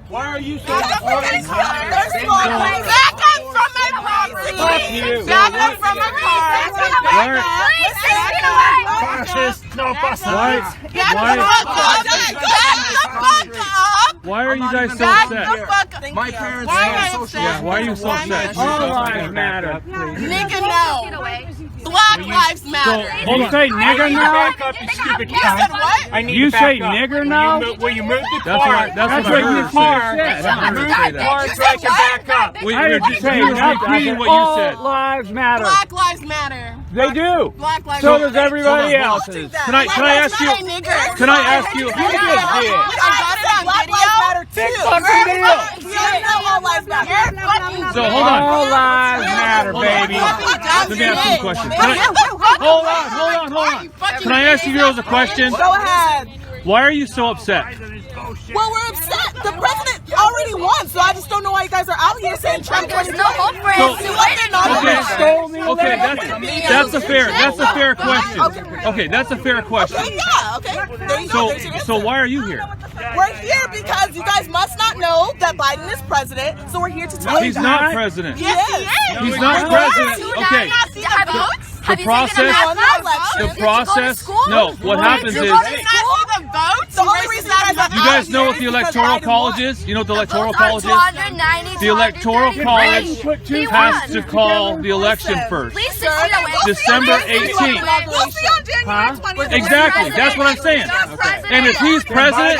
Why are you so supporting her? Back up from my property. Back up from my car. Please take it away. Fascist, no basta. Why are you guys so Back upset? the fuck up. My parents Why am I are upset? Yeah, why are you so upset? All lives matter. Nigga, no. Black lives matter. You say nigger now? Back up, you stupid You said cunt. what? I need You to say back up. nigger now? Will you move the That's car? what I Move heard the car. say. I heard her say that. Car so I can back up. Wait, you're just repeating what you said. lives matter. Black lives matter. They do. Black lives So matter. does everybody else's. Can I ask you? Can I ask you? I got it on video. So hold on. All lives matter, baby. Let me ask you a question. Hold on. Can I ask you girls a question? Go ahead. Why are you so upset? Well, we're upset. The president already won, so I just don't know why you guys are out here saying Trump. There's no hope for So- him. Okay, that's a fair question. Okay, that's a fair question. Yeah, okay. There you go. There's your So answer. why are you here? We're here because you guys must not know that Biden is president, so we're here to tell you He's that. not president. Yes, he is. He's not president. Okay. The process. No. What happens is. The only reason You guys know what the Electoral College is? You know what the Electoral College is? The Electoral College has to call the election first. Please sit away. December 18th. We'll see on January 20th. Exactly. That's what I'm saying. And if he's president,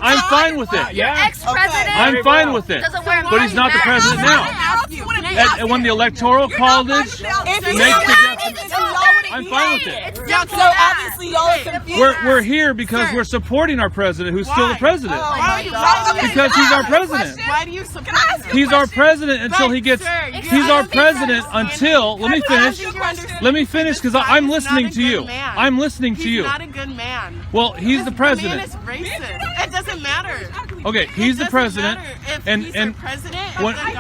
I'm fine with it. Your ex-president. I'm fine with it. Doesn't wear a But he's not the mask. president now. And when the Electoral College makes the definition, I'm fine with it. So obviously y'all are confused. We're here because we're supporting our president, who's still the president. Because he's our president. Why do you support him? He's our president until he gets. He's our president until. Let me finish. Let me finish because I'm listening to you. I'm listening to you. He's not a good man. Well, he's the The man president. is racist. It doesn't matter. Okay, he's the president, and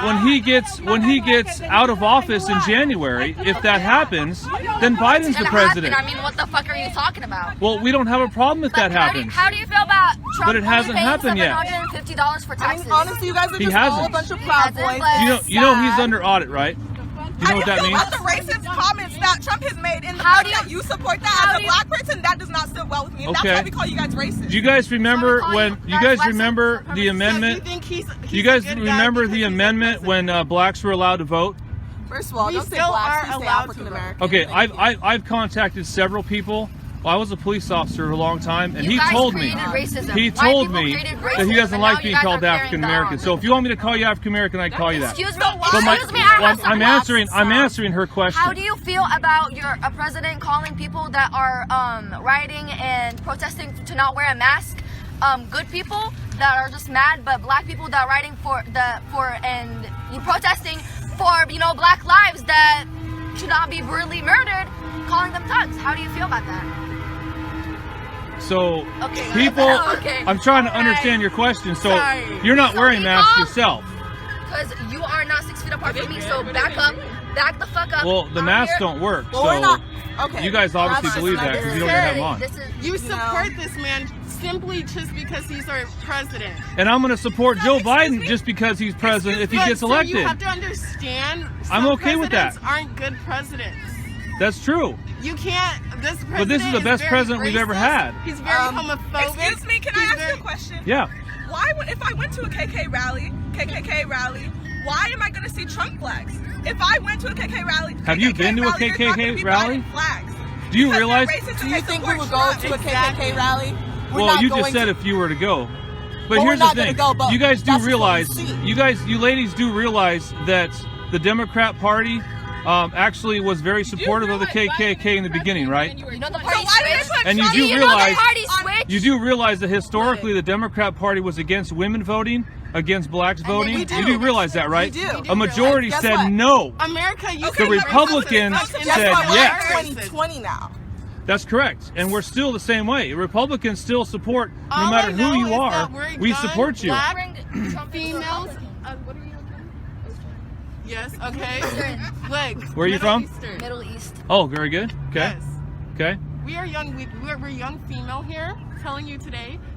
when he gets out of office in January, if that happens, then Biden's the president. I mean, what the fuck are you talking about? Well, we don't have a problem if that Like, happens. How do you feel about Trump? But it hasn't only paying happened yet. $750 for taxes. Honestly, you guys are He just all a hasn't. bunch of proud boys. You know he's under audit, right? You know what that means? The racist comments that Trump has made in the How fact do that you support that as a black person, that does not sit well with me. And Okay. that's why we call you guys racist. Do you guys remember when? You guys remember the amendment? You guys remember the amendment when blacks were allowed to vote? First of all, We don't say still blacks, are please say allowed to African vote. American. Okay, I've contacted several people. Well, I was a police officer for a long time, and You he guys told me created racism. he White told people me created that racism, he doesn't and like now being you guys called are carrying African that American. on. So if you want me to call you African American, I'd call you that. Excuse me. But Excuse me. I have some I'm answering her question. How do you feel about a president calling people that are rioting and protesting to not wear a mask good people that are just mad, but black people that are writing and you protesting for black lives that should not be brutally murdered, calling them thugs? How do you feel about that? So Okay, people, okay. I'm trying to All understand right. your question. So Sorry. you're not So wearing masks people- yourself. Because you are not 6 feet apart from me, so back up, back the fuck up. Well, the I'm masks here. don't work. Well, we're So not. Okay. you guys obviously That's believe just that not because you don't even have them on. This is You support this man simply just because he's our president. And I'm going to support Joe Biden just because he's president if he But, gets sir, elected. you have to understand. I'm some okay with that. presidents aren't good presidents. That's true. You can't. This president But this is the best very president we've ever racist. had. He's very homophobic. Excuse me, can I ask you a question? Yeah. Why, if I went to a KKK rally, why am I going to see Trump flags? If I went to a KKK rally, Have you been to a there's not gonna KKK be rally? Biden flags. Do you Because they're realize? racist Do and you they think we support would go Trump. to a KKK rally? We're Well, not you going just said to. if you were to go. But Well, we're here's the not gonna thing. go, but You guys do that's what we realize, see. you ladies do realize that the Democrat Party actually was very supportive of the KKK in the beginning, right? You know the So party why did they switched? put And you Trump? do You know realize the party switched? you do realize that historically the Democrat Party was against women voting, against blacks voting. we do. You do realize that, right? We do. A majority Guess said what? no. America, you The Republicans Guess said what? We're yes. in 2020 now. That's correct. And we're still the same way. Republicans still support, no All matter I who know you is are, that we're we done support you. black Bring Trump into a females. Republican. What are you again? Yes. Okay. Eastern. Look. Where are you Middle from? Eastern. Middle East. Oh, very good. Okay. Yes. Okay. We are young. We're young female here, telling you today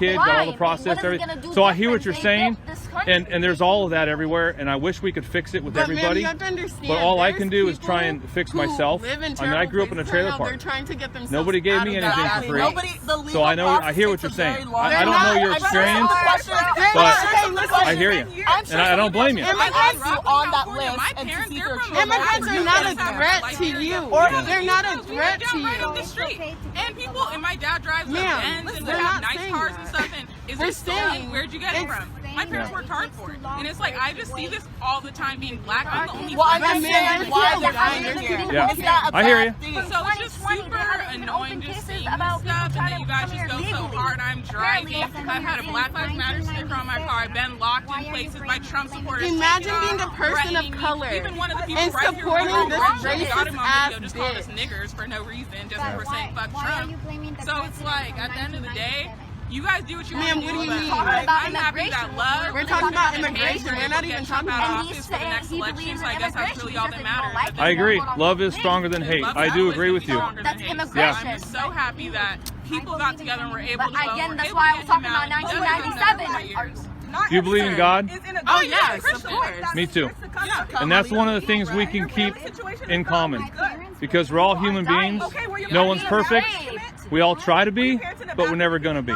kid, got all the process, everything. So I hear what you're saying. and there's all of that everywhere, and I wish we could fix it with But, ma'am, everybody. you have to understand, But all I there's can do is people try and fix who myself. live in I mean, I grew up in a terrible trailer places. park. They're trying to get themselves Nobody gave out me of anything that. for free. The legal So I know, I hear what you're process takes a saying. very long I don't know your time. experience, but I hear you, and I don't blame you. Immigrants on that list My and to parents, see they're their from children. Immigrants are not a threat to you. They're not a threat to right on the you. street. And people, and my dad drives a Ma'am, Benz and we're they have not nice saying cars that. and stuff. And is We're it stolen? saying Where'd you get it it's- from? My parents worked hard for it. And it's like, I just see this all the time being black. I'm the only Well, I person. understand why they're dying here. Yeah. It's not a I hear bad you. thing. So it's just super annoying just seeing this stuff, and then you guys just go so hard. I'm driving. I've had a Black Lives Matter sticker on my car. I've been locked in places by Trump supporters. Imagine taking being a off, person of threatening me. color Even one of the people and right here supporting who this got him racist on ass video just called us bitch. niggers for no reason, just But for saying fuck why are Trump. you blaming the So it's president like, for at the end of the day, 1997? you guys do what you Ma'am, want to what do. do you but mean? I'm happy that love. We're talking about immigration. We're not even talking about office for the next election. So I guess that's really all that matters. I agree. Love is stronger than hate. I do agree with you. That's Yeah. immigration. I'm just so happy that people got together and were able But to vote. again, Were that's able why to I was get him talking about out. 1997. Do you believe in God? Oh yes, of course. Me too. And that's one of the things we can keep in common. Because we're all human beings. No one's perfect. We all try to be, but we're never going to be.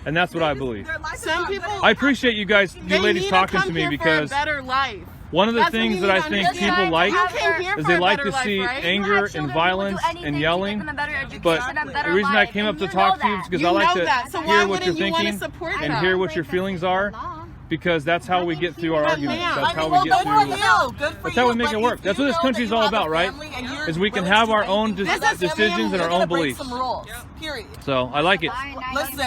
And that's what I believe. Some people, I appreciate you guys, they you ladies need talking come to me here because for a better life. one of the That's what things you that need I to think understand. people like You came here is for they a like better to life, see right? anger and violence and yelling. But the reason I came up to talk to you is because You I like know that, so to why hear what you're wouldn't you wanna thinking support and that? hear what your feelings are, because that's how we get through our But arguments. ma'am, That's how we get through. That's how we make it work. That's what this country's all about, right? Is we can have our own decisions and our own beliefs. Period. So I like it. Listen.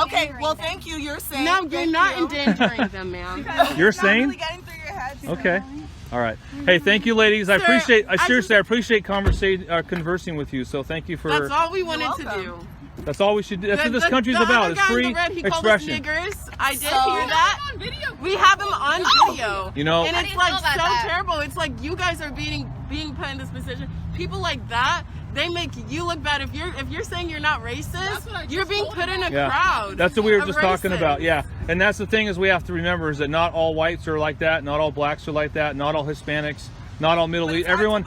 Okay. Well, thank you. You're saying. No, you're not endangering them, ma'am. You're sane? Okay. All right. Hey, thank you, ladies. I Sir, seriously appreciate conversing with you. So thank you for. That's all we wanted to do. That's all we should do. That's what this The- country's the about. other It's guy in free the red, he called us expression. niggers. I did hear that. We have him on video. You know, And How do it's you like feel so about that? terrible. It's like you guys are being put in this position. People like that, they make you look bad. If you're saying you're not racist, you're being put in a yeah. crowd. That's what we were of just talking racists. about. Yeah. And that's the thing is we have to remember is that not all whites are like that. Not all blacks are like that. Not all Hispanics. Not all Middle East. Everyone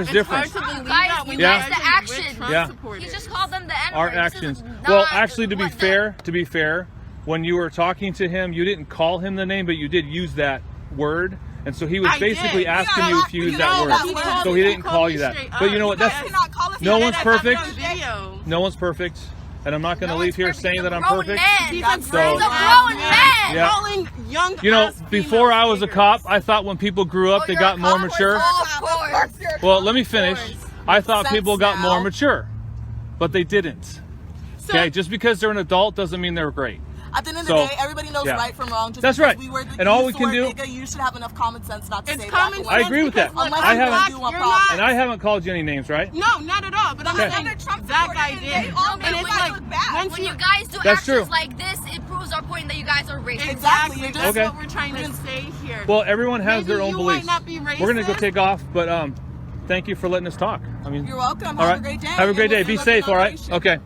is It's different. hard to believe Guys, that when you you guys, guys the are with action. Trump Yeah. supporters. You just called them the N-word. Our This is actions. not Well, actually, to be what the- fair, when you were talking to him, you didn't call him the name, but you did use that word, and so he was I basically did. asking you if you used that No, word. he called So me- he he didn't called call me you that. straight But you know up. what? That's You cannot call us no that. one's I have it perfect. on video. No one's perfect, and I'm not going to leave here saying that I'm Grown perfect. man. He's That's a grown He's a ass grown man. man. Yeah. Calling young You know, ass before I was a females cop, I thought when people grew up, they you're got a more cop? mature. Of course. Well, let me finish. I thought Sense people got more now. mature, but they didn't. So- Okay, just because they're an adult doesn't mean they're great. At the end of So, the day, everybody knows yeah. right from wrong. Just That's because right. We were And all we used can the word do- nigga, you should have enough common sense not to It's say common that. I agree with that. Unless I you haven't- do a You're problem. not- And I haven't called you any names, right? No, not at all. But I'm Okay. saying that guy did. And it's like once When you you guys do That's actions true. like this, it proves our point that you guys are racist. exactly, You're that's Okay. what we're trying to say here. Well, everyone has Maybe their own you beliefs. might not be racist. We're gonna go take off, but thank you for letting us talk. I mean, You're welcome. all Have right. a great day. Have a great day. And Be we'll safe. see you All on right. Operation. Okay.